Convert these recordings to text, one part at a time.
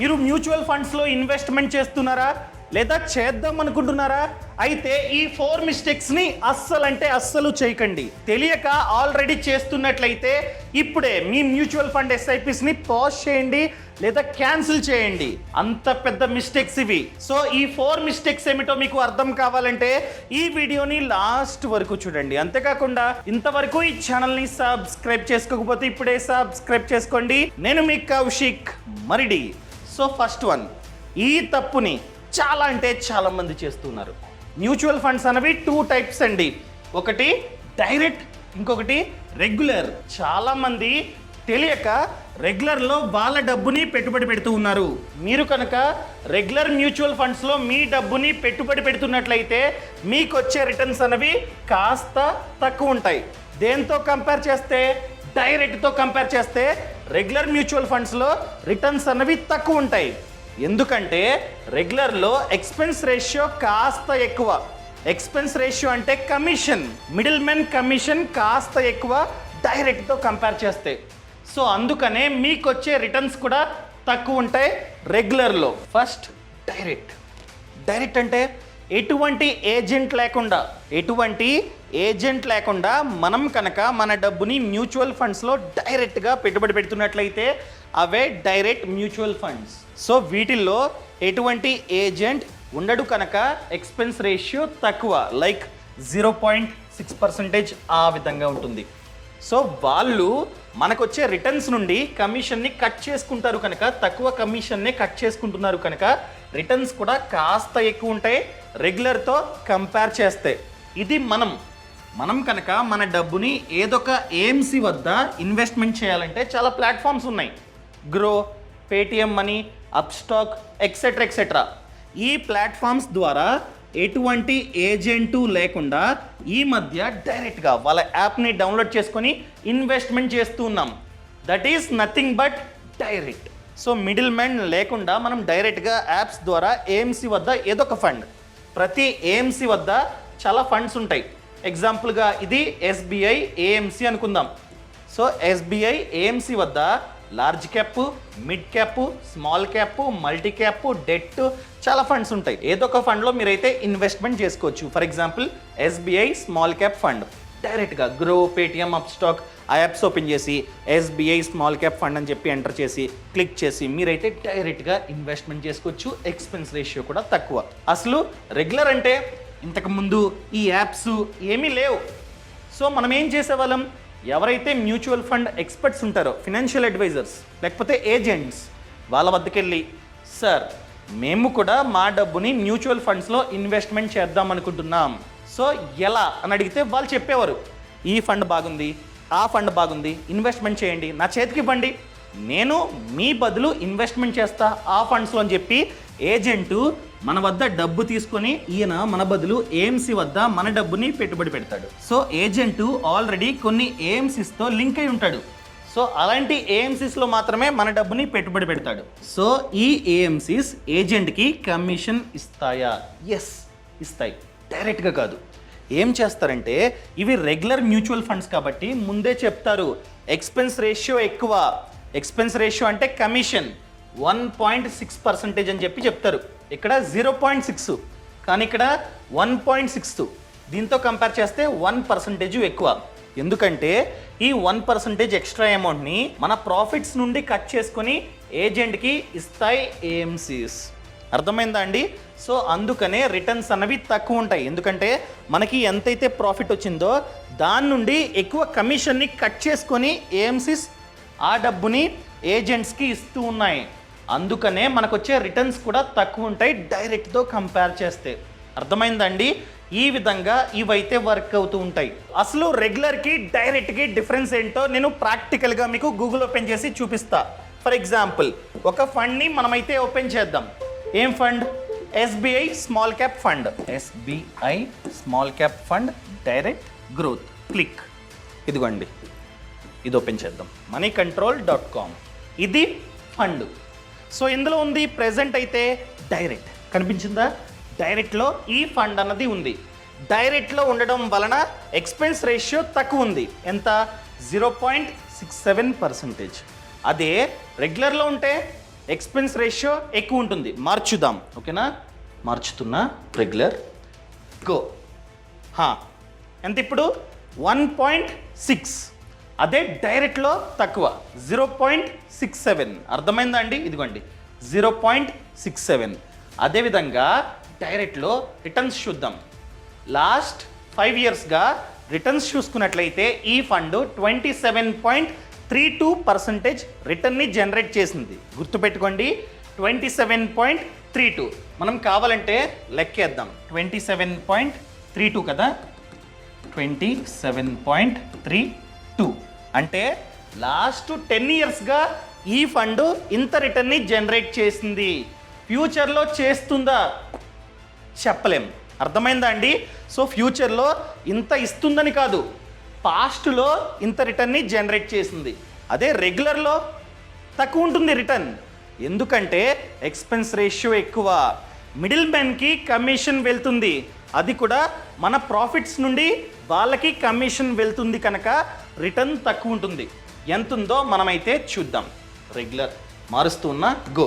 మీరు మ్యూచువల్ ఫండ్స్లో ఇన్వెస్ట్మెంట్ చేస్తున్నారా లేదా చేద్దాం అనుకుంటున్నారా? అయితే ఈ 4 మిస్టేక్స్ని అస్సలు చేయకండి. తెలియక ఆల్రెడీ చేస్తున్నట్లయితే ఇప్పుడే మీ మ్యూచువల్ ఫండ్ ఎస్ఐపిస్ని పాజ్ చేయండి లేదా క్యాన్సిల్ చేయండి. అంత పెద్ద మిస్టేక్స్ ఇవి. సో ఈ 4 మిస్టేక్స్ ఏమిటో మీకు అర్థం కావాలంటే ఈ వీడియోని లాస్ట్ వరకు చూడండి. అంతేకాకుండా ఇంతవరకు ఈ ఛానల్ని సబ్స్క్రైబ్ చేసుకోకపోతే ఇప్పుడే సబ్స్క్రైబ్ చేసుకోండి. నేను మీ Kaushik Maridi. So first one, ఈ తప్పుని చాలా మంది చేస్తున్నారు. మ్యూచువల్ ఫండ్స్ అనేవి 2 టైప్స్ అండి. ఒకటి డైరెక్ట్, ఇంకొకటి రెగ్యులర్. చాలా మంది తెలియక రెగ్యులర్లో వాళ్ళ డబ్బుని పెట్టుబడి పెడుతూ ఉన్నారు. మీరు కనుక రెగ్యులర్ మ్యూచువల్ ఫండ్స్లో మీ డబ్బుని పెట్టుబడి పెడుతున్నట్లయితే మీకు వచ్చే రిటర్న్స్ అనేవి కాస్త తక్కువ ఉంటాయి. దేంతో కంపేర్ చేస్తే, డైరెక్ట్తో కంపేర్ చేస్తే రెగ్యులర్ మ్యూచువల్ ఫండ్స్లో రిటర్న్స్ అనేవి తక్కువ ఉంటాయి. ఎందుకంటే రెగ్యులర్లో ఎక్స్పెన్స్ రేషియో కాస్త ఎక్కువ. ఎక్స్పెన్స్ రేషియో అంటే కమిషన్, మిడిల్ మెన్ కమిషన్ కాస్త ఎక్కువ డైరెక్ట్తో కంపేర్ చేస్తే. సో అందుకనే మీకు వచ్చే రిటర్న్స్ కూడా తక్కువ ఉంటాయి రెగ్యులర్లో. ఫస్ట్ డైరెక్ట్ అంటే ఎటువంటి ఏజెంట్ లేకుండా మనం కనుక మన డబ్బుని మ్యూచువల్ ఫండ్స్లో డైరెక్ట్గా పెట్టుబడి పెడుతున్నట్లయితే అవే డైరెక్ట్ మ్యూచువల్ ఫండ్స్. సో వీటిల్లో ఎటువంటి ఏజెంట్ ఉండడు కనుక ఎక్స్పెన్స్ రేషియో తక్కువ, లైక్ 0.6% ఆ విధంగా ఉంటుంది. సో వాళ్ళు మనకు వచ్చే రిటర్న్స్ నుండి కమిషన్ని కట్ చేసుకుంటారు కనుక, తక్కువ కమిషన్నే కట్ చేసుకుంటున్నారు కనుక రిటర్న్స్ కూడా కాస్త ఎక్కువ ఉంటాయి రెగ్యులర్తో కంపేర్ చేస్తే. ఇది మనం కనుక మన డబ్బుని ఏదొక ఏఎంసి వద్ద ఇన్వెస్ట్మెంట్ చేయాలంటే చాలా ప్లాట్ఫామ్స్ ఉన్నాయి. Grow, Paytm money, Upstox, etcetera. ఈ ప్లాట్ఫామ్స్ ద్వారా ఎటువంటి ఏజెంటు లేకుండా ఈ మధ్య డైరెక్ట్గా వాళ్ళ యాప్ని డౌన్లోడ్ చేసుకొని ఇన్వెస్ట్మెంట్ చేస్తూ ఉన్నాం. That is nothing but direct. So middle man లేకుండా మనం డైరెక్ట్గా యాప్స్ ద్వారా ఏఎంసి వద్ద ఏదొక ఫండ్, ప్రతి ఏఎంసి వద్ద చాలా ఫండ్స్ ఉంటాయి. ఎగ్జాంపుల్గా ఇది ఎస్బీఐ ఏఎంసి అనుకుందాం. సో ఎస్బీఐ ఏఎంసి వద్ద large cap, mid cap, small cap, multi cap, debt చాలా ఫండ్స్ ఉంటాయి. ఏదో ఒక ఫండ్లో మీరైతే ఇన్వెస్ట్మెంట్ చేసుకోవచ్చు. For example SBI small cap fund డైరెక్ట్గా గ్రో, పేటిఎం, అప్స్టాక్ ఆ యాప్స్ ఓపెన్ చేసి ఎస్బీఐ స్మాల్ క్యాప్ ఫండ్ అని చెప్పి ఎంటర్ చేసి క్లిక్ చేసి మీరైతే డైరెక్ట్గా ఇన్వెస్ట్మెంట్ చేసుకోవచ్చు. ఎక్స్పెన్స్ రేషియో కూడా తక్కువ. అసలు రెగ్యులర్ అంటే ఇంతకుముందు ఈ యాప్స్ ఏమీ లేవు. సో మనం ఏం చేసేవాళ్ళం, ఎవరైతే మ్యూచువల్ ఫండ్ ఎక్స్పర్ట్స్ ఉంటారో, ఫినాన్షియల్ అడ్వైజర్స్ లేకపోతే ఏజెంట్స్, వాళ్ళ వద్దకు వెళ్ళి సార్ మేము కూడా మా డబ్బుని మ్యూచువల్ ఫండ్స్లో ఇన్వెస్ట్మెంట్ చేద్దాం అనుకుంటున్నాం, సో ఎలా అని అడిగితే వాళ్ళు చెప్పేవారు, ఈ ఫండ్ బాగుంది, ఆ ఫండ్ బాగుంది, ఇన్వెస్ట్మెంట్ చేయండి, నా చేతికి ఇవ్వండి, నేను మీ బదులు ఇన్వెస్ట్మెంట్ చేస్తా ఆ ఫండ్స్లో అని చెప్పి ఏజెంటు మన వద్ద డబ్బు తీసుకొని ఈయన మన బదులు ఏఎంసి వద్ద మన డబ్బుని పెట్టుబడి పెడతాడు. సో ఏజెంటు ఆల్రెడీ కొన్ని ఏఎంసిస్తో లింక్ అయి ఉంటాడు. సో అలాంటి ఏఎంసిస్లో మాత్రమే మన డబ్బుని పెట్టుబడి పెడతాడు. సో ఈ ఏఎంసిస్ ఏజెంట్కి కమిషన్ ఇస్తాయా? ఎస్, ఇస్తాయి. డైరెక్ట్గా కాదు. ఏం చేస్తారంటే ఇవి రెగ్యులర్ మ్యూచువల్ ఫండ్స్ కాబట్టి ముందే చెప్తారు ఎక్స్పెన్స్ రేషియో ఎక్కువ. ఎక్స్పెన్స్ రేషియో అంటే కమిషన్ 1.6% అని చెప్పి చెప్తారు. ఇక్కడ 0.6 కానీ ఇక్కడ 1.6. దీంతో కంపేర్ చేస్తే 1% ఎక్కువ. ఎందుకంటే ఈ 1% ఎక్స్ట్రా అమౌంట్ని మన ప్రాఫిట్స్ నుండి కట్ చేసుకొని ఏజెంట్కి ఇస్తాయి ఏఎంసీస్. అర్థమైందా అండి? సో అందుకనే రిటర్న్స్ అన్నవి తక్కువ ఉంటాయి. ఎందుకంటే మనకి ఎంతైతే ప్రాఫిట్ వచ్చిందో దాని నుండి ఎక్కువ కమిషన్ని కట్ చేసుకొని ఏఎంసీస్ ఆ డబ్బుని ఏజెంట్స్కి ఇస్తూ ఉన్నాయి. అందుకనే మనకు వచ్చే రిటర్న్స్ కూడా తక్కువ ఉంటాయి డైరెక్ట్తో కంపేర్ చేస్తే. అర్థమైందండి? ఈ విధంగా ఇవైతే వర్క్ అవుతూ ఉంటాయి. అసలు రెగ్యులర్కి డైరెక్ట్కి డిఫరెన్స్ ఏంటో నేను ప్రాక్టికల్గా మీకు గూగుల్ ఓపెన్ చేసి చూపిస్తా. ఫర్ ఎగ్జాంపుల్ ఒక ఫండ్ని మనమైతే ఓపెన్ చేద్దాం. ఏం fund? SBI small cap fund. SBI small cap fund direct growth. Click. ఇదిగోండి, ఇది ఓపెన్ చేద్దాం. moneycontrol.com. ఇది ఫండ్. సో ఇందులో ఉంది ప్రెజెంట్ అయితే డైరెక్ట్. కనిపించిందా? డైరెక్ట్లో ఈ ఫండ్ అన్నది ఉంది. డైరెక్ట్లో ఉండడం వలన ఎక్స్పెన్స్ రేషియో తక్కువ ఉంది. ఎంత? 0.67%. అదే రెగ్యులర్లో ఉంటే ఎక్స్పెన్స్ రేషియో ఎక్కువ ఉంటుంది. మార్చుదాం, ఓకేనా? మార్చుతున్నా, రెగ్యులర్ గో. ఎంత ఇప్పుడు? 1.6. అదే డైరెక్ట్లో తక్కువ 0.67. అర్థమైందా అండి? ఇదిగోండి 0.67. అదేవిధంగా డైరెక్ట్లో రిటర్న్స్ చూద్దాం. లాస్ట్ 5 ఇయర్స్గా రిటర్న్స్ చూసుకున్నట్లయితే ఈ ఫండ్ 27.32% రిటర్న్ని జనరేట్ చేసింది. గుర్తుపెట్టుకోండి, 27.32. మనం కావాలంటే లెక్కేద్దాం. 27.32 కదా, 27.32 అంటే లాస్ట్ 10 ఇయర్స్గా ఈ ఫండ్ ఇంత రిటర్న్ని జనరేట్ చేసింది. ఫ్యూచర్లో చేస్తుందా? చెప్పలేం. అర్థమైందా అండి? సో ఫ్యూచర్లో ఇంత ఇస్తుందని కాదు, పాస్ట్లో ఇంత రిటర్న్ని జనరేట్ చేసింది. అదే రెగ్యులర్లో తక్కువ ఉంటుంది రిటర్న్. ఎందుకంటే ఎక్స్పెన్స్ రేషియో ఎక్కువ, మిడిల్ మ్యాన్కి కమిషన్ వెళ్తుంది, అది కూడా మన ప్రాఫిట్స్ నుండి వాళ్ళకి కమిషన్ వెళ్తుంది కనుక రిటర్న్ తక్కువ ఉంటుంది. ఎంత ఉందో మనమైతే చూద్దాం. రెగ్యులర్ మారుస్తూ ఉన్న గో.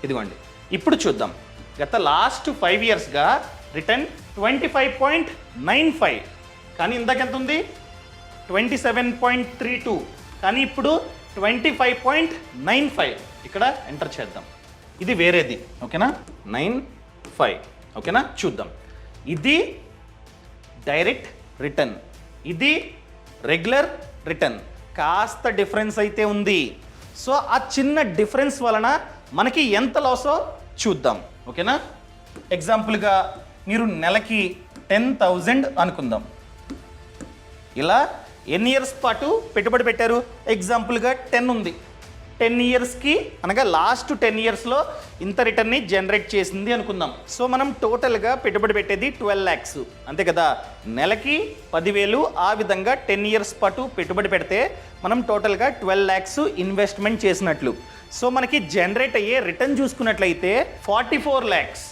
ఇదిగోండి ఇప్పుడు చూద్దాం. గత లాస్ట్ 5 ఇయర్స్గా రిటర్న్ 25.95, కానీ ఇందాక ఎంత ఉంది? 27.32, కానీ ఇప్పుడు 25.95. ఇక్కడ ఎంటర్ చేద్దాం. ఇది వేరేది, ఓకేనా? 95, ఓకేనా? చూద్దాం. ఇది డైరెక్ట్ రిటర్న్, ఇది రెగ్యులర్ రిటర్న్. కాస్త డిఫరెన్స్ అయితే ఉంది. సో ఆ చిన్న డిఫరెన్స్ వలన మనకి ఎంత లాసో చూద్దాం, ఓకేనా? ఎగ్జాంపుల్గా మీరు నెలకి 10,000 అనుకుందాం. ఇలా ఎన్ని ఇయర్స్ పాటు పెట్టుబడి పెట్టారు? ఎగ్జాంపుల్గా 10 ఉంది. 10 ఇయర్స్కి అనగా లాస్ట్ 10 ఇయర్స్లో ఇంత రిటర్న్ని జనరేట్ చేసింది అనుకుందాం. సో మనం టోటల్గా పెట్టుబడి పెట్టేది 12 lakhs, అంతే కదా? నెలకి 10,000. ఆ విధంగా 10 ఇయర్స్ పాటు పెట్టుబడి పెడితే మనం టోటల్గా 12 lakhs ఇన్వెస్ట్మెంట్ చేసినట్లు. సో మనకి జనరేట్ అయ్యే రిటర్న్ చూసుకున్నట్లయితే 44 lakhs.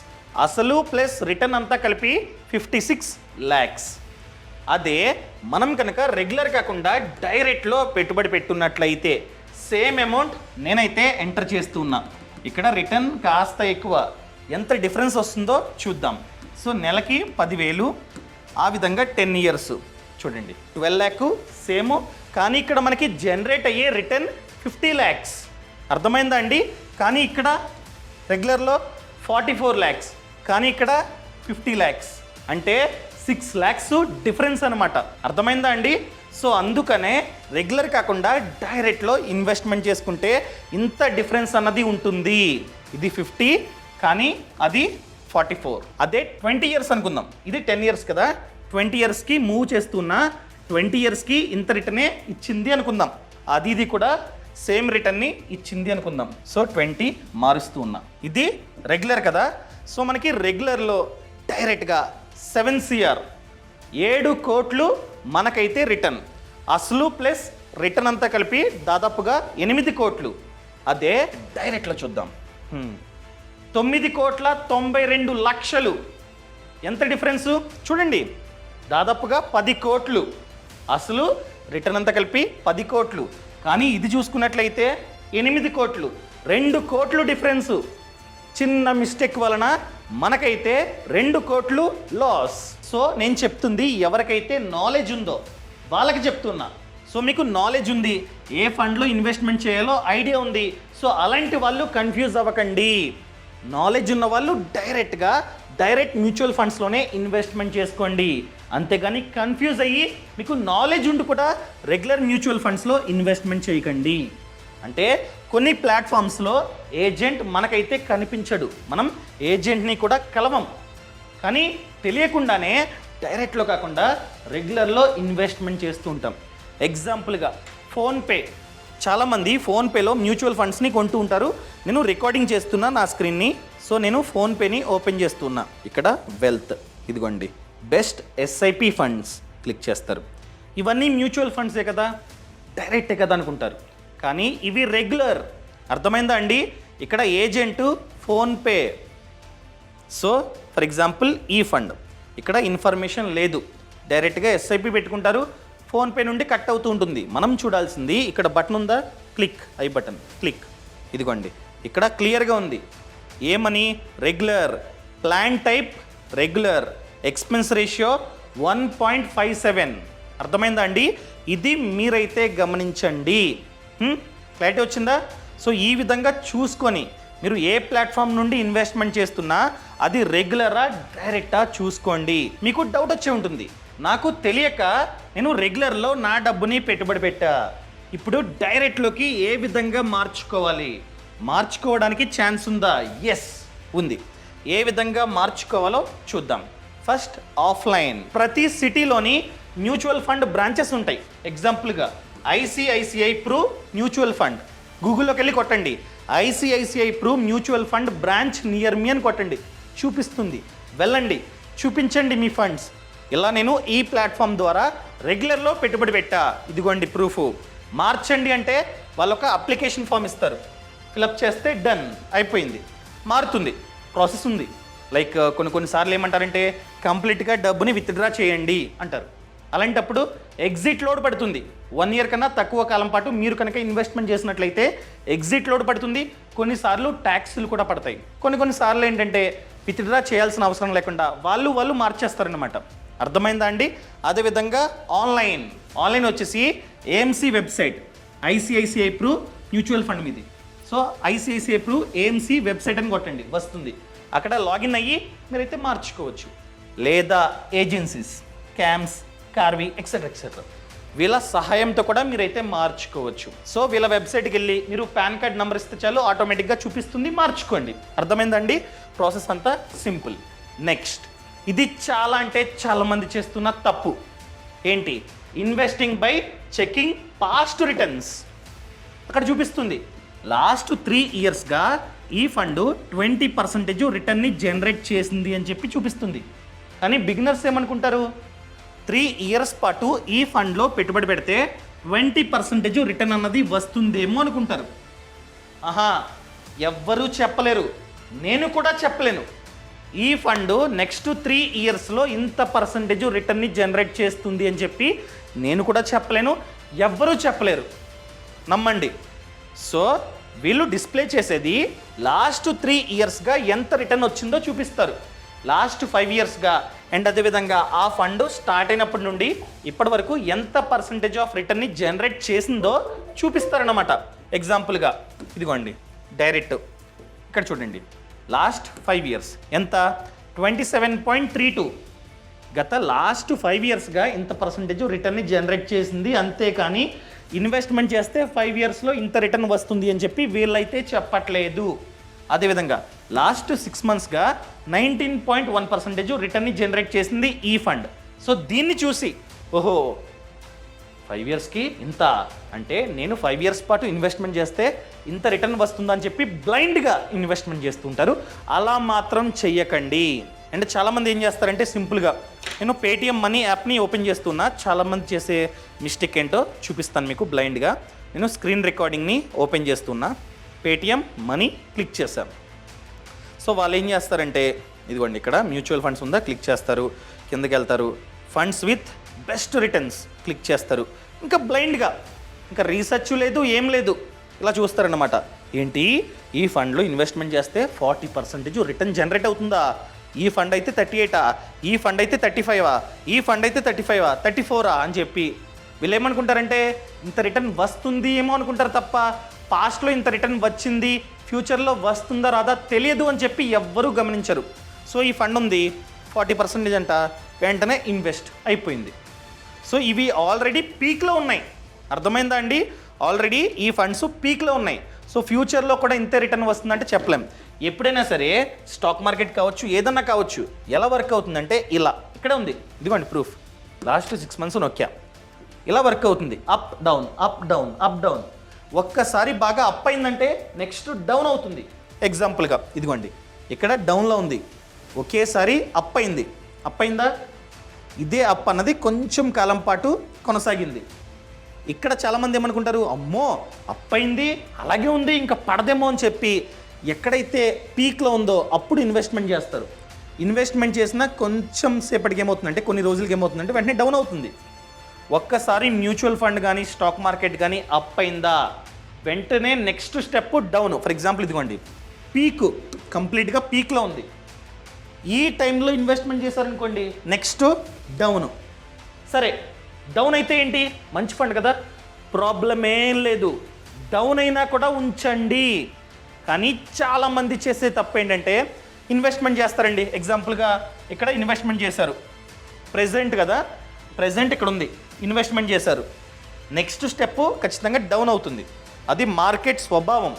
అసలు ప్లస్ రిటర్న్ అంతా కలిపి 56 lakhs. అదే మనం కనుక రెగ్యులర్ కాకుండా డైరెక్ట్లో పెట్టుబడి పెట్టున్నట్లయితే సేమ్ అమౌంట్ నేనైతే ఎంటర్ చేస్తూ ఉన్నా. ఇక్కడ రిటర్న్ కాస్త ఎక్కువ. ఎంత డిఫరెన్స్ వస్తుందో చూద్దాం. సో నెలకి 10,000, ఆ విధంగా 10 ఇయర్స్ చూడండి 12 lakh సేమ్, కానీ ఇక్కడ మనకి జనరేట్ అయ్యే రిటర్న్ 50 lakhs. అర్థమైందా అండి? కానీ ఇక్కడ రెగ్యులర్లో 44 lakhs, కానీ ఇక్కడ 50 lakhs, అంటే 6 lakhs డిఫరెన్స్ అనమాట. అర్థమైందా అండి? సో అందుకనే రెగ్యులర్ కాకుండా డైరెక్ట్లో ఇన్వెస్ట్మెంట్ చేసుకుంటే ఇంత డిఫరెన్స్ అన్నది ఉంటుంది. ఇది 50, కానీ అది 44. అదే 20 ఇయర్స్ అనుకుందాం. ఇది 10 ఇయర్స్ కదా, 20 ఇయర్స్కి మూవ్ చేస్తున్నా, 20 ఇయర్స్కి ఇంత రిటర్నే ఇచ్చింది అనుకుందాం. ఇది కూడా సేమ్ రిటర్న్ని ఇచ్చింది అనుకుందాం. సో 20 మారుస్తూ ఉన్నా. ఇది రెగ్యులర్ కదా. సో మనకి రెగ్యులర్లో డైరెక్ట్గా 7 CR 7 కోట్లు మనకైతే రిటర్న్. అసలు ప్లస్ రిటర్న్ అంతా కలిపి దాదాపుగా 8 కోట్లు. అదే డైరెక్ట్లో చూద్దాం. 9,92,00,000. ఎంత డిఫరెన్సు చూడండి, దాదాపుగా 10 కోట్లు. అసలు రిటర్న్ అంతా కలిపి 10 కోట్లు, కానీ ఇది చూసుకున్నట్లయితే 8 కోట్లు. 2 కోట్లు డిఫరెన్సు. చిన్న మిస్టేక్ వలన మనకైతే 2 కోట్లు లాస్. సో నేను చెప్తుంది ఎవరికైతే నాలెడ్జ్ ఉందో వాళ్ళకి చెప్తున్నా. సో మీకు నాలెడ్జ్ ఉంది, ఏ ఫండ్లో ఇన్వెస్ట్మెంట్ చేయాలో ఐడియా ఉంది. సో అలాంటి వాళ్ళు కన్ఫ్యూజ్ అవ్వకండి. నాలెడ్జ్ ఉన్న వాళ్ళు డైరెక్ట్ మ్యూచువల్ ఫండ్స్లోనే ఇన్వెస్ట్మెంట్ చేసుకోండి. అంతేగాని కన్ఫ్యూజ్ అయ్యి మీకు నాలెడ్జ్ ఉండి కూడా రెగ్యులర్ మ్యూచువల్ ఫండ్స్లో ఇన్వెస్ట్మెంట్ చేయకండి. అంటే కొన్ని ప్లాట్ఫామ్స్లో ఏజెంట్ మనకైతే కనిపించడు, మనం ఏజెంట్ని కూడా కలవం, కానీ తెలియకుండానే డైరెక్ట్లో కాకుండా రెగ్యులర్లో ఇన్వెస్ట్మెంట్ చేస్తూ ఉంటాం. ఎగ్జాంపుల్గా ఫోన్పే. చాలామంది ఫోన్పేలో మ్యూచువల్ ఫండ్స్ని కొంటూ ఉంటారు. నేను రికార్డింగ్ చేస్తున్నా నా స్క్రీన్ని. సో నేను ఫోన్పేని ఓపెన్ చేస్తున్నా. ఇక్కడ వెల్త్, ఇదిగోండి బెస్ట్ SIP ఫండ్స్ క్లిక్ చేస్తారు. ఇవన్నీ మ్యూచువల్ ఫండ్సే కదా, డైరెక్టే కదా అనుకుంటారు, కానీ ఇవి రెగ్యులర్. అర్థమైందా అండి? ఇక్కడ agent PhonePe. So for example ఈ ఫండ్, ఇక్కడ ఇన్ఫర్మేషన్ లేదు, డైరెక్ట్గా SIP పెట్టుకుంటారు, ఫోన్పే నుండి కట్ అవుతూ ఉంటుంది. మనం చూడాల్సింది ఇక్కడ బటన్ ఉందా, క్లిక్, ఐ బటన్ క్లిక్, ఇదిగోండి ఇక్కడ క్లియర్గా ఉంది ఏమని, regular, plan type regular, expense ratio 1.57. అర్థమైందా అండి? ఇది మీరైతే గమనించండి. క్లారిటీ వచ్చిందా? సో ఈ విధంగా చూసుకొని మీరు ఏ ప్లాట్ఫామ్ నుండి ఇన్వెస్ట్మెంట్ చేస్తున్నా అది రెగ్యులరా డైరెక్టా చూసుకోండి. మీకు డౌట్ వచ్చే ఉంటుంది, నాకు తెలియక నేను రెగ్యులర్లో నా డబ్బుని పెట్టుబడి పెట్టా, ఇప్పుడు డైరెక్ట్లోకి ఏ విధంగా మార్చుకోవడానికి ఛాన్స్ ఉందా? ఎస్ ఉంది. ఏ విధంగా మార్చుకోవాలో చూద్దాం. First offline. ప్రతి సిటీలోని మ్యూచువల్ ఫండ్ బ్రాంచెస్ ఉంటాయి. ఎగ్జాంపుల్గా ఐసిఐసిఐ ప్రూ మ్యూచువల్ ఫండ్, గూగుల్లోకి వెళ్ళి కొట్టండి ICICI Pru mutual fund branch near మీ అని కొట్టండి, చూపిస్తుంది. వెళ్ళండి, చూపించండి మీ ఫండ్స్. ఇలా నేను ఈ ప్లాట్ఫామ్ ద్వారా రెగ్యులర్లో పెట్టుబడి పెట్టా, ఇదిగోండి ప్రూఫ్. మార్చండి అంటే వాళ్ళు ఒక అప్లికేషన్ ఫామ్ ఇస్తారు, ఫిలప్ చేస్తే డన్ అయిపోయింది. మారుతుంది, ప్రాసెస్ ఉంది. లైక్ కొన్నిసార్లు ఏమంటారంటే కంప్లీట్గా డబ్బుని విత్డ్రా చేయండి అంటారు. అలాంటప్పుడు ఎగ్జిట్ లోడ్ పడుతుంది. 1 year కన్నా తక్కువ కాలం పాటు మీరు కనుక ఇన్వెస్ట్మెంట్ చేసినట్లయితే ఎగ్జిట్ లోడ్ పడుతుంది. కొన్నిసార్లు ట్యాక్స్లు కూడా పడతాయి. కొన్నిసార్లు ఏంటంటే విత్డ్రా చేయాల్సిన అవసరం లేకుండా వాళ్ళు మార్చేస్తారనమాట. అర్థమైందా అండి? అదేవిధంగా ఆన్లైన్ వచ్చేసి AMC website, ICICI Pru mutual fund మీది. So ICICI Pru AMC website అని కొట్టండి, వస్తుంది. అక్కడ లాగిన్ అయ్యి మీరైతే మార్చుకోవచ్చు. లేదా ఏజెన్సీస్, క్యామ్స్, కార్వి ఎక్సెట్రా వీళ్ళ సహాయంతో కూడా మీరైతే మార్చుకోవచ్చు. సో వీళ్ళ వెబ్సైట్కి వెళ్ళి మీరు పాన్ కార్డ్ నెంబర్ ఇస్తే చాలు, ఆటోమేటిక్గా చూపిస్తుంది, మార్చుకోండి. అర్థమైందండి? ప్రాసెస్ అంతా సింపుల్. నెక్స్ట్, ఇది చాలా అంటే చాలా మంది చేస్తున్న తప్పు ఏంటి? Investing by checking past returns. అక్కడ చూపిస్తుంది లాస్ట్ 3 yearsగా ఈ ఫండ్ 20% రిటర్న్ని జనరేట్ చేసింది అని చెప్పి చూపిస్తుంది. కానీ బిగినర్స్ ఏమనుకుంటారు, 3 years పాటు ఈ ఫండ్లో పెట్టుబడి పెడితే 20% రిటర్న్ అన్నది వస్తుందేమో అనుకుంటారు. ఎవ్వరూ చెప్పలేరు, నేను కూడా చెప్పలేను. ఈ ఫండ్ నెక్స్ట్ 3 yearsలో ఇంత పర్సంటేజ్ రిటర్న్ని జనరేట్ చేస్తుంది అని చెప్పి నేను కూడా చెప్పలేను, ఎవ్వరూ చెప్పలేరు. నమ్మండి. సో వీళ్ళు డిస్ప్లే చేసేది లాస్ట్ 3 yearsగా ఎంత రిటర్న్ వచ్చిందో చూపిస్తారు, లాస్ట్ 5 yearsగా. అండ్ అదేవిధంగా ఆ ఫండ్ స్టార్ట్ అయినప్పటి నుండి ఇప్పటి వరకు ఎంత పర్సంటేజ్ ఆఫ్ రిటర్న్ని జనరేట్ చేసిందో చూపిస్తారన్నమాట. ఎగ్జాంపుల్గా ఇదిగోండి డైరెక్ట్ ఇక్కడ చూడండి, లాస్ట్ 5 years ఎంత 27.32. గత లాస్ట్ 5 yearsగా ఇంత పర్సంటేజ్ రిటర్న్ని జనరేట్ చేసింది. అంతేకాని ఇన్వెస్ట్మెంట్ చేస్తే 5 yearsలో ఇంత రిటర్న్ వస్తుంది అని చెప్పి వీళ్ళైతే చెప్పట్లేదు. అదేవిధంగా లాస్ట్ 6 monthsగా 19.1% రిటర్న్ని జనరేట్ చేసింది ఈ ఫండ్. సో దీన్ని చూసి ఓహో 5 yearsకి ఇంత అంటే నేను 5 years పాటు ఇన్వెస్ట్మెంట్ చేస్తే ఇంత రిటర్న్ వస్తుందని చెప్పి బ్లైండ్గా ఇన్వెస్ట్మెంట్ చేస్తుంటారు. అలా మాత్రం చెయ్యకండి. అంటే చాలామంది ఏం చేస్తారంటే సింపుల్గా నేను పేటిఎం మనీ యాప్ని ఓపెన్ చేస్తున్నా, చాలామంది చేసే మిస్టేక్ ఏంటో చూపిస్తాను మీకు బ్లైండ్గా. నేను స్క్రీన్ రికార్డింగ్ని ఓపెన్ చేస్తున్నా, పేటిఎం మనీ క్లిక్ చేశాను. సో వాళ్ళు ఏం చేస్తారంటే ఇదిగోండి ఇక్కడ మ్యూచువల్ ఫండ్స్ ఉందా, క్లిక్ చేస్తారు, కిందకి వెళ్తారు, funds with best returns click చేస్తారు. ఇంకా బ్లైండ్గా ఇంకా రీసెర్చ్ లేదు, ఏం లేదు, ఇలా చూస్తారన్నమాట. ఏంటి ఈ ఫండ్లో ఇన్వెస్ట్మెంట్ చేస్తే 40% రిటర్న్ జనరేట్ అవుతుందా? ఈ ఫండ్ అయితే 38, ఈ ఫండ్ అయితే 35, ఈ ఫండ్ అయితే 35, 34 అని చెప్పి వీళ్ళు ఏమనుకుంటారంటే ఇంత రిటర్న్ వస్తుంది ఏమో అనుకుంటారు తప్ప పాస్ట్లో ఇంత రిటర్న్ వచ్చింది, ఫ్యూచర్లో వస్తుందా రాదా తెలియదు అని చెప్పి ఎవ్వరూ గమనించరు. సో ఈ ఫండ్ ఉంది 40% అంట, వెంటనే ఇన్వెస్ట్ అయిపోయింది. సో ఇవి ఆల్రెడీ పీక్లో ఉన్నాయి. అర్థమైందా అండి? ఆల్రెడీ ఈ ఫండ్స్ పీక్లో ఉన్నాయి. సో ఫ్యూచర్లో కూడా ఇంతే రిటర్న్ వస్తుందంటే చెప్పలేం. ఎప్పుడైనా సరే స్టాక్ మార్కెట్ కావచ్చు, ఏదన్నా కావచ్చు, ఎలా వర్క్ అవుతుందంటే ఇలా ఇక్కడ ఉంది, ఇదిగోండి ప్రూఫ్. లాస్ట్ 6 months నొక్కా, ఇలా వర్క్ అవుతుంది. Up down up down up down. ఒక్కసారి బాగా అప్ అయిందంటే నెక్స్ట్ డౌన్ అవుతుంది. ఎగ్జాంపుల్గా ఇదిగోండి ఇక్కడ డౌన్లో ఉంది, ఒకేసారి అప్ అయింది. అప్ అయిందా? ఇదే అప్ అన్నది కొంచెం కాలం పాటు కొనసాగింది. ఇక్కడ చాలామంది ఏమనుకుంటారు, అమ్మో అప్ అయింది అలాగే ఉంది ఇంకా పడదేమో అని చెప్పి ఎక్కడైతే పీక్లో ఉందో అప్పుడు ఇన్వెస్ట్మెంట్ చేస్తారు. ఇన్వెస్ట్మెంట్ చేసిన కొంచెం సేపటికి ఏమవుతుందంటే, కొన్ని రోజులకి ఏమవుతుందంటే వెంటనే డౌన్ అవుతుంది. ఒక్కసారి మ్యూచువల్ ఫండ్ కానీ స్టాక్ మార్కెట్ కానీ అప్ అయిందా, వెంటనే next step down. For example ఇదిగోండి, పీక్ కంప్లీట్గా పీక్లో ఉంది. ఈ టైంలో ఇన్వెస్ట్మెంట్ చేశారనుకోండి, నెక్స్ట్ డౌన్. సరే, డౌన్ అయితే ఏంటి, మంచి ఫండ్ కదా, ప్రాబ్లం ఏం లేదు, డౌన్ అయినా కూడా ఉంచండి. కానీ చాలామంది చేసే తప్పు ఏంటంటే ఇన్వెస్ట్మెంట్ చేస్తారండి. ఎగ్జాంపుల్గా ఇక్కడ ఇన్వెస్ట్మెంట్ చేశారు, ప్రెజెంట్ కదా, ప్రెజెంట్ ఇక్కడ ఉంది, ఇన్వెస్ట్మెంట్ చేశారు. నెక్స్ట్ స్టెప్ ఖచ్చితంగా డౌన్ అవుతుంది. అది మార్కెట్ స్వభావం.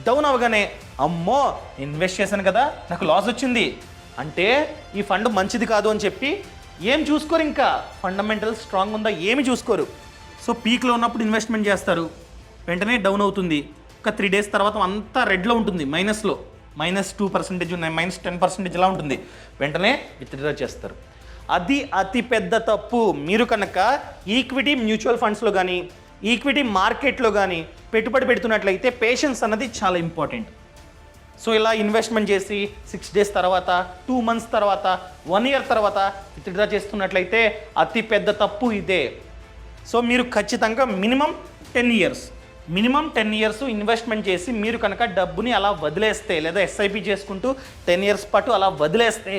డౌన్ అవగానే అమ్మో ఇన్వెస్ట్ చేశాను కదా, నాకు లాస్ వచ్చింది అంటే ఈ ఫండ్ మంచిది కాదు అని చెప్పి ఏం చూసుకోరు, ఇంకా ఫండమెంటల్ స్ట్రాంగ్ ఉందా ఏమి చూసుకోరు. సో పీక్లో ఉన్నప్పుడు ఇన్వెస్ట్మెంట్ చేస్తారు, వెంటనే డౌన్ అవుతుంది. ఒక 3 days తర్వాత అంతా రెడ్లో ఉంటుంది, మైనస్లో, -2% -10% ఇలా ఉంటుంది. వెంటనే విత్డ్రా చేస్తారు. అది అతి పెద్ద తప్పు. మీరు కనుక ఈక్విటీ మ్యూచువల్ ఫండ్స్లో కానీ ఈక్విటీ మార్కెట్లో కానీ పెట్టుబడి పెడుతున్నట్లయితే పేషెన్స్ అన్నది చాలా ఇంపార్టెంట్. సో ఇలా ఇన్వెస్ట్మెంట్ చేసి 6 days తర్వాత, 2 months తర్వాత, 1 year తర్వాత విత్డ్రా చేస్తున్నట్లయితే అతి పెద్ద తప్పు ఇదే. సో మీరు ఖచ్చితంగా మినిమం 10 years ఇన్వెస్ట్మెంట్ చేసి మీరు కనుక డబ్బుని అలా వదిలేస్తే, లేదా ఎస్ఐపి చేసుకుంటూ 10 years పాటు అలా వదిలేస్తే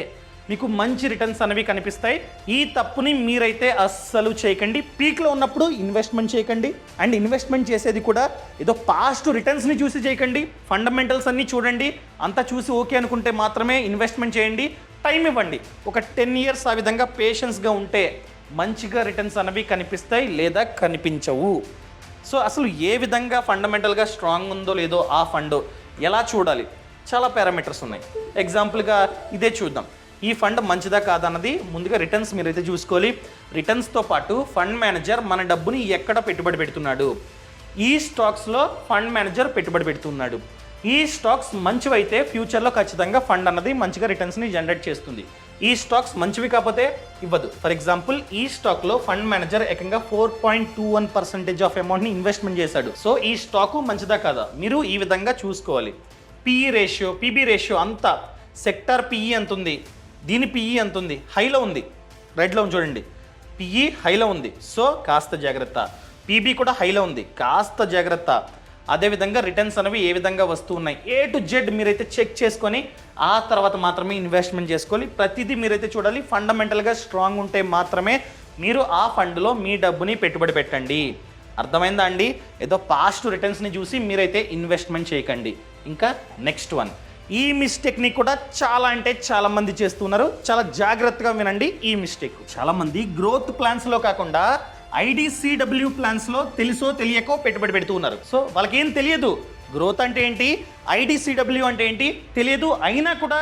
మీకు మంచి రిటర్న్స్ అనేవి కనిపిస్తాయి. ఈ తప్పుని మీరైతే అస్సలు చేయకండి. పీక్లో ఉన్నప్పుడు ఇన్వెస్ట్మెంట్ చేయకండి. అండ్ ఇన్వెస్ట్మెంట్ చేసేది కూడా ఏదో పాస్ట్ రిటర్న్స్ని చూసి చేయకండి. ఫండమెంటల్స్ అన్నీ చూడండి. అంతా చూసి ఓకే అనుకుంటే మాత్రమే ఇన్వెస్ట్మెంట్ చేయండి. టైం ఇవ్వండి. ఒక 10 years ఆ విధంగా పేషెన్స్గా ఉంటే మంచిగా రిటర్న్స్ అనేవి కనిపిస్తాయి లేదా కనిపించవు. సో అసలు ఏ విధంగా ఫండమెంటల్గా స్ట్రాంగ్ ఉందో లేదో ఆ ఫండ్ ఎలా చూడాలి, చాలా పారామీటర్స్ ఉన్నాయి. ఎగ్జాంపుల్గా ఇదే చూద్దాం. ఈ ఫండ్ మంచిదా కాదన్నది ముందుగా రిటర్న్స్ మీరైతే చూసుకోవాలి. రిటర్న్స్తో పాటు ఫండ్ మేనేజర్ మన డబ్బుని ఎక్కడ పెట్టుబడి పెడుతున్నాడు, ఈ స్టాక్స్లో ఫండ్ మేనేజర్ పెట్టుబడి పెడుతున్నాడు. ఈ స్టాక్స్ మంచివైతే ఫ్యూచర్లో ఖచ్చితంగా ఫండ్ అన్నది మంచిగా రిటర్న్స్ని జనరేట్ చేస్తుంది. ఈ స్టాక్స్ మంచివి కాకపోతే ఇవ్వదు. ఫర్ ఎగ్జాంపుల్ ఈ స్టాక్లో ఫండ్ మేనేజర్ ఏకంగా 4.21% ఆఫ్ అమౌంట్ని ఇన్వెస్ట్మెంట్ చేశాడు. సో ఈ స్టాకు మంచిదా కాదా మీరు ఈ విధంగా చూసుకోవాలి. పిఈ రేషియో, పీబీ రేషియో అంతా, సెక్టార్ పిఈ ఎంత ఉంది, దీని పిఈ ఎంత ఉంది, హైలో ఉంది, రెడ్లో ఉంది చూడండి, పిఈ హైలో ఉంది. సో కాస్త జాగ్రత్త. పీబీ కూడా హైలో ఉంది, కాస్త జాగ్రత్త. అదేవిధంగా రిటర్న్స్ అనేవి ఏ విధంగా వస్తూ ఉన్నాయి, A to Z మీరైతే చెక్ చేసుకొని ఆ తర్వాత మాత్రమే ఇన్వెస్ట్మెంట్ చేసుకోవాలి. ప్రతిదీ మీరైతే చూడాలి. ఫండమెంటల్గా స్ట్రాంగ్ ఉంటే మాత్రమే మీరు ఆ ఫండ్లో మీ డబ్బుని పెట్టుబడి పెట్టండి. అర్థమైందా అండి? ఏదో పాస్ట్ రిటర్న్స్ని చూసి మీరైతే ఇన్వెస్ట్మెంట్ చేయకండి. ఇంకా నెక్స్ట్ వన్, ఈ మిస్టేక్ని కూడా చాలా అంటే చాలా మంది చేస్తున్నారు. చాలా జాగ్రత్తగా వినండి ఈ మిస్టేక్. చాలా మంది గ్రోత్ ప్లాన్స్లో కాకుండా IDCW ప్లాన్స్లో తెలుసో తెలియకో పెట్టుబడి పెడుతూ ఉన్నారు. సో వాళ్ళకి ఏం తెలియదు, గ్రోత్ అంటే ఏంటి, IDCW అంటే ఏంటి తెలియదు, అయినా కూడా